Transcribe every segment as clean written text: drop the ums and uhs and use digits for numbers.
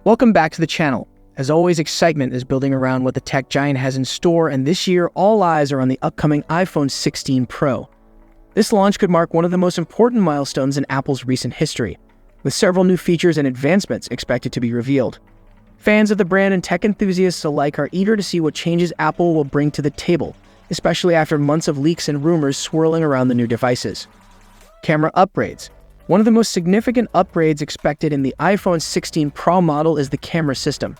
Welcome back to the channel. As always, excitement is building around what the tech giant has in store, and this year, all eyes are on the upcoming iPhone 16 Pro. This launch could mark one of the most important milestones in Apple's recent history, with several new features and advancements expected to be revealed. Fans of the brand and tech enthusiasts alike are eager to see what changes Apple will bring to the table, especially after months of leaks and rumors swirling around the new devices. Camera upgrades. One of the most significant upgrades expected in the iPhone 16 Pro model is the camera system.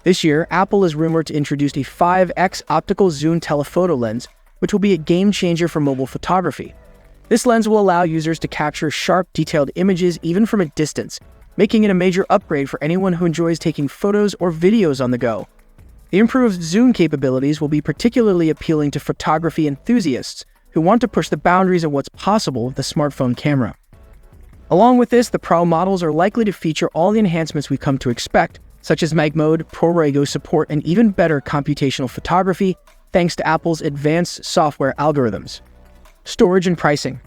This year, Apple is rumored to introduce a 5x optical zoom telephoto lens, which will be a game-changer for mobile photography. This lens will allow users to capture sharp, detailed images even from a distance, making it a major upgrade for anyone who enjoys taking photos or videos on the go. The improved zoom capabilities will be particularly appealing to photography enthusiasts who want to push the boundaries of what's possible with the smartphone camera. Along with this, the Pro models are likely to feature all the enhancements we've come to expect, such as Mag Mode, ProRes support, and even better computational photography, thanks to Apple's advanced software algorithms. Storage and pricing.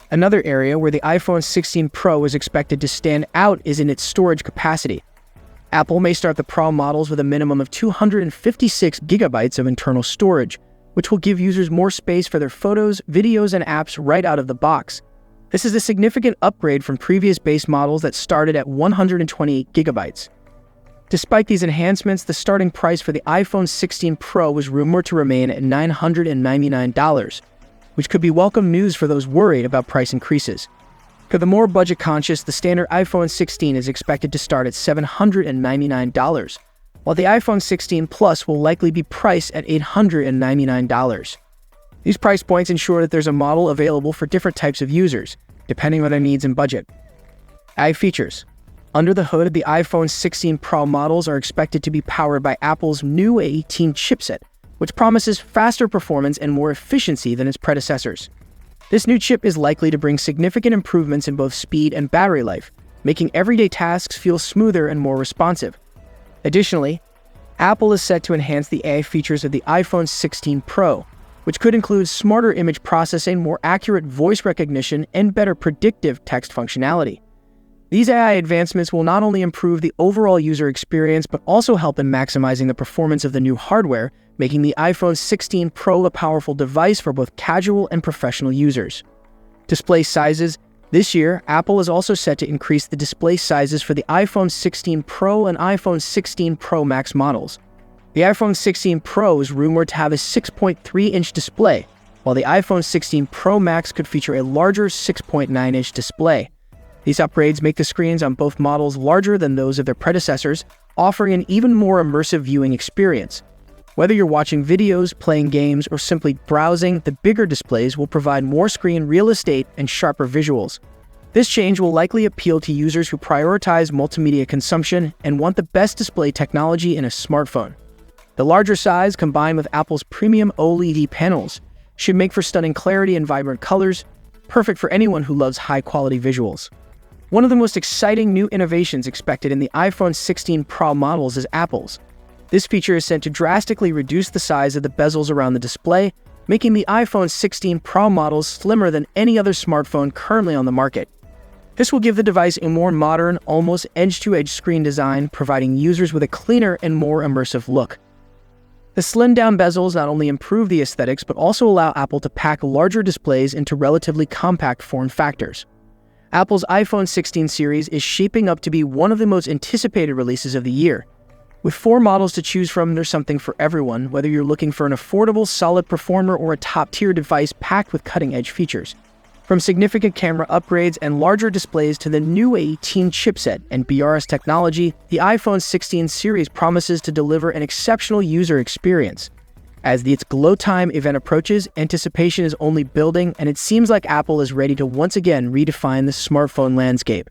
Another area where the iPhone 16 Pro is expected to stand out is in its storage capacity. Apple may start the Pro models with a minimum of 256 gigabytes of internal storage, which will give users more space for their photos, videos, and apps right out of the box. This is a significant upgrade from previous base models that started at 128 gigabytes. Despite these enhancements, the starting price for the iPhone 16 Pro was rumored to remain at $999, which could be welcome news for those worried about price increases. For the more budget-conscious, the standard iPhone 16 is expected to start at $799, while the iPhone 16 Plus will likely be priced at $899. These price points ensure that there's a model available for different types of users, depending on their needs and budget. AI features. Under the hood, the iPhone 16 Pro models are expected to be powered by Apple's new A18 chipset, which promises faster performance and more efficiency than its predecessors. This new chip is likely to bring significant improvements in both speed and battery life, making everyday tasks feel smoother and more responsive. Additionally, Apple is set to enhance the AI features of the iPhone 16 Pro, which could include smarter image processing, more accurate voice recognition, and better predictive text functionality. These AI advancements will not only improve the overall user experience, but also help in maximizing the performance of the new hardware, making the iPhone 16 Pro a powerful device for both casual and professional users. Display sizes. This year, Apple is also set to increase the display sizes for the iPhone 16 Pro and iPhone 16 Pro Max models. The iPhone 16 Pro is rumored to have a 6.3-inch display, while the iPhone 16 Pro Max could feature a larger 6.9-inch display. These upgrades make the screens on both models larger than those of their predecessors, offering an even more immersive viewing experience. Whether you're watching videos, playing games, or simply browsing, the bigger displays will provide more screen real estate and sharper visuals. This change will likely appeal to users who prioritize multimedia consumption and want the best display technology in a smartphone. The larger size, combined with Apple's premium OLED panels, should make for stunning clarity and vibrant colors, perfect for anyone who loves high-quality visuals. One of the most exciting new innovations expected in the iPhone 16 Pro models is Apple's. This feature is set to drastically reduce the size of the bezels around the display, making the iPhone 16 Pro models slimmer than any other smartphone currently on the market. This will give the device a more modern, almost edge-to-edge screen design, providing users with a cleaner and more immersive look. The slimmed-down bezels not only improve the aesthetics, but also allow Apple to pack larger displays into relatively compact form factors. Apple's iPhone 16 series is shaping up to be one of the most anticipated releases of the year. With 4 models to choose from, there's something for everyone, whether you're looking for an affordable, solid performer or a top-tier device packed with cutting-edge features. From significant camera upgrades and larger displays to the new A18 chipset and BRS technology, the iPhone 16 series promises to deliver an exceptional user experience. As its Glow Time event approaches, anticipation is only building, and it seems like Apple is ready to once again redefine the smartphone landscape.